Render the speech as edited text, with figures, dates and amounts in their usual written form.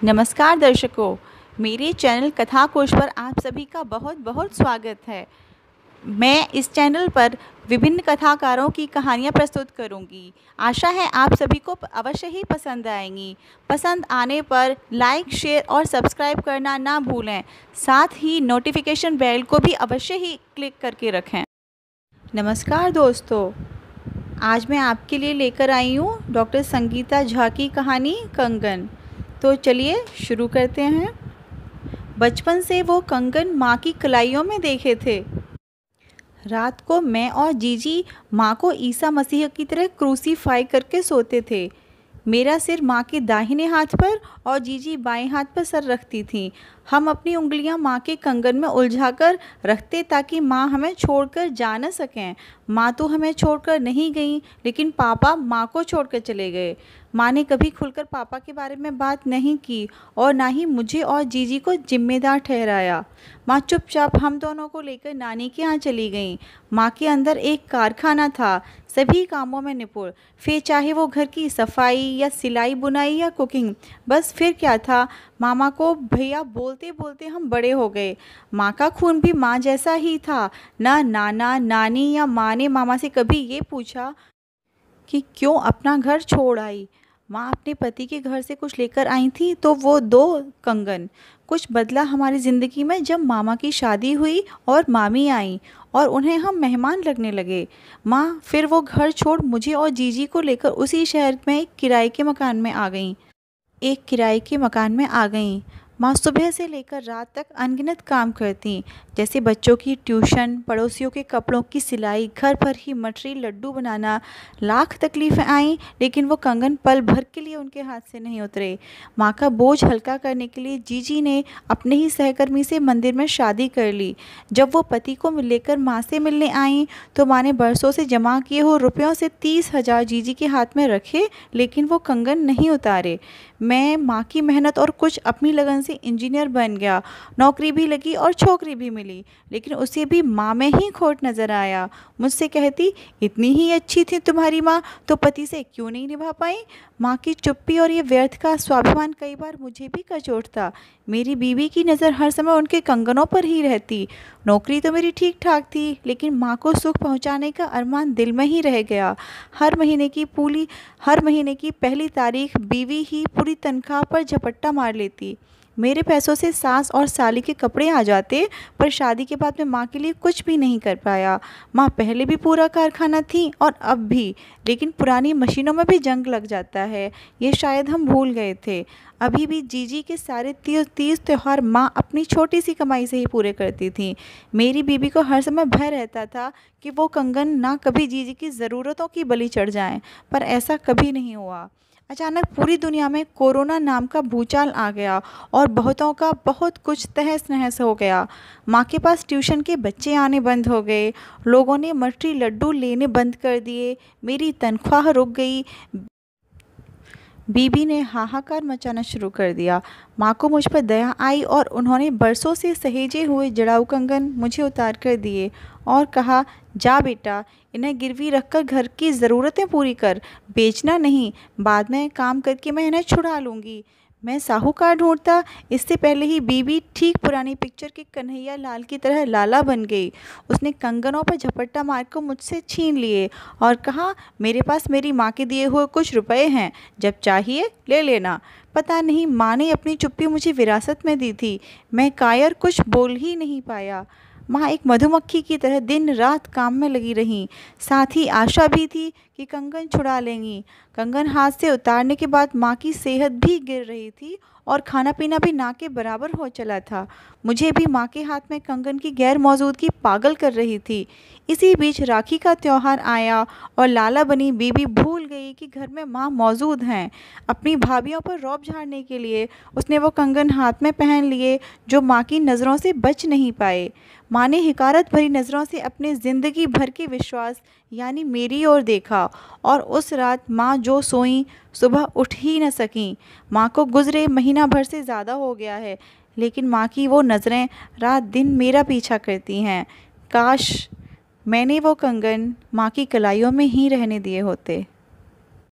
नमस्कार दर्शकों, मेरे चैनल कथा कोश पर आप सभी का बहुत बहुत स्वागत है। मैं इस चैनल पर विभिन्न कथाकारों की कहानियाँ प्रस्तुत करूँगी। आशा है आप सभी को अवश्य ही पसंद आएंगी। पसंद आने पर लाइक, शेयर और सब्सक्राइब करना ना भूलें। साथ ही नोटिफिकेशन बेल को भी अवश्य ही क्लिक करके रखें। नमस्कार दोस्तों, आज मैं आपके लिए लेकर आई हूँ डॉक्टर संगीता झा की कहानी कंगन। तो चलिए शुरू करते हैं। बचपन से वो कंगन माँ की कलाइयों में देखे थे। रात को मैं और जीजी माँ को ईसा मसीह की तरह क्रूसीफाई करके सोते थे। मेरा सिर माँ के दाहिने हाथ पर और जीजी बाएं हाथ पर सर रखती थी। हम अपनी उंगलियां माँ के कंगन में उलझाकर रखते ताकि माँ हमें छोड़कर जा न सकें। माँ तो हमें छोड़कर नहीं गई, लेकिन पापा माँ को छोड़कर चले गए। माँ ने कभी खुलकर पापा के बारे में बात नहीं की और ना ही मुझे और जीजी को जिम्मेदार ठहराया। माँ चुपचाप हम दोनों को लेकर नानी के यहाँ चली गई। माँ के अंदर एक कारखाना था, सभी कामों में निपुण। फिर चाहे वो घर की सफाई या सिलाई बुनाई या कुकिंग, बस फिर क्या था, मामा को भैया बोलते बोलते हम बड़े हो गए। माँ का खून भी माँ जैसा ही था। ना नाना नानी या माँ ने मामा से कभी ये पूछा कि क्यों अपना घर छोड़ आई। माँ अपने पति के घर से कुछ लेकर आई थी, तो वो 2 कंगन। कुछ बदला हमारी ज़िंदगी में जब मामा की शादी हुई और मामी आई और उन्हें हम मेहमान लगने लगे। माँ फिर वो घर छोड़ मुझे और जीजी को लेकर उसी शहर में एक किराए के मकान में आ गईं। माँ सुबह से लेकर रात तक अनगिनत काम करती, जैसे बच्चों की ट्यूशन, पड़ोसियों के कपड़ों की सिलाई, घर पर ही मटरी लड्डू बनाना। लाख तकलीफ़ें आईं, लेकिन वो कंगन पल भर के लिए उनके हाथ से नहीं उतरे। माँ का बोझ हल्का करने के लिए जीजी ने अपने ही सहकर्मी से मंदिर में शादी कर ली। जब वो पति को लेकर माँ से मिलने आईं, तो माँ ने बरसों से जमा किए हुए रुपयों से 30,000 जीजी के हाथ में रखे, लेकिन वो कंगन नहीं उतारे। मैं माँ की मेहनत और कुछ अपनी लगन से इंजीनियर बन गया। नौकरी भी लगी और छोकरी भी मिली, लेकिन उसे भी माँ में ही खोट नज़र आया। मुझसे कहती, इतनी ही अच्छी थी तुम्हारी माँ, तो पति से क्यों नहीं निभा पाई। माँ की चुप्पी और ये व्यर्थ का स्वाभिमान कई बार मुझे भी कचोटता। मेरी बीवी की नज़र हर समय उनके कंगनों पर ही रहती। नौकरी तो मेरी ठीक ठाक थी, लेकिन माँ को सुख पहुँचाने का अरमान दिल में ही रह गया। हर महीने की पहली तारीख बीवी ही पूरी तनख्वाह पर झपट्टा मार लेती। मेरे पैसों से सास और साली के कपड़े आ जाते, पर शादी के बाद मैं माँ के लिए कुछ भी नहीं कर पाया। माँ पहले भी पूरा कारखाना थी और अब भी, लेकिन पुरानी मशीनों में भी जंग लग जाता है, ये शायद हम भूल गए थे। अभी भी जीजी के सारे तीज त्यौहार माँ अपनी छोटी सी कमाई से ही पूरे करती थी। मेरी बीबी को हर समय भय रहता था कि वो कंगन ना कभी जीजी की ज़रूरतों की बलि चढ़ जाएं, पर ऐसा कभी नहीं हुआ। अचानक पूरी दुनिया में कोरोना नाम का भूचाल आ गया और बहुतों का बहुत कुछ तहस नहस हो गया। माँ के पास ट्यूशन के बच्चे आने बंद हो गए, लोगों ने मटरी लड्डू लेने बंद कर दिए, मेरी तनख्वाह रुक गई। बीबी ने हाहाकार मचाना शुरू कर दिया। माँ को मुझ पर दया आई और उन्होंने बरसों से सहेजे हुए जड़ाऊ कंगन मुझे उतार कर दिए और कहा, जा बेटा, इन्हें गिरवी रखकर घर की ज़रूरतें पूरी कर, बेचना नहीं, बाद में काम करके मैं इन्हें छुड़ा लूँगी। मैं साहूकार ढूंढता, इससे पहले ही बीबी ठीक पुरानी पिक्चर के कन्हैया लाल की तरह लाला बन गई। उसने कंगनों पर झपट्टा मारकर मुझसे छीन लिए और कहा, मेरे पास मेरी माँ के दिए हुए कुछ रुपए हैं, जब चाहिए ले लेना। पता नहीं माँ ने अपनी चुप्पी मुझे विरासत में दी थी। मैं कायर कुछ बोल ही नहीं पाया। माँ एक मधुमक्खी की तरह दिन रात काम में लगी रहीं। साथ ही आशा भी थी कि कंगन छुड़ा लेंगी। कंगन हाथ से उतारने के बाद माँ की सेहत भी गिर रही थी और खाना पीना भी ना के बराबर हो चला था। मुझे भी माँ के हाथ में कंगन की गैर मौजूदगी पागल कर रही थी। इसी बीच राखी का त्यौहार आया और लाला बनी बीबी भूल गई कि घर में माँ मौजूद हैं। अपनी भाभीयों पर रौब झाड़ने के लिए उसने वो कंगन हाथ में पहन लिए जो माँ की नज़रों से बच नहीं पाए। माँ ने हिकारत भरी नज़रों से अपने ज़िंदगी भर के विश्वास यानी मेरी ओर देखा और उस रात माँ जो सोईं, सुबह उठ ही न सकीं। माँ को गुज़रे महीना भर से ज़्यादा हो गया है, लेकिन माँ की वो नज़रें रात दिन मेरा पीछा करती हैं। काश मैंने वो कंगन माँ की कलाइयों में ही रहने दिए होते।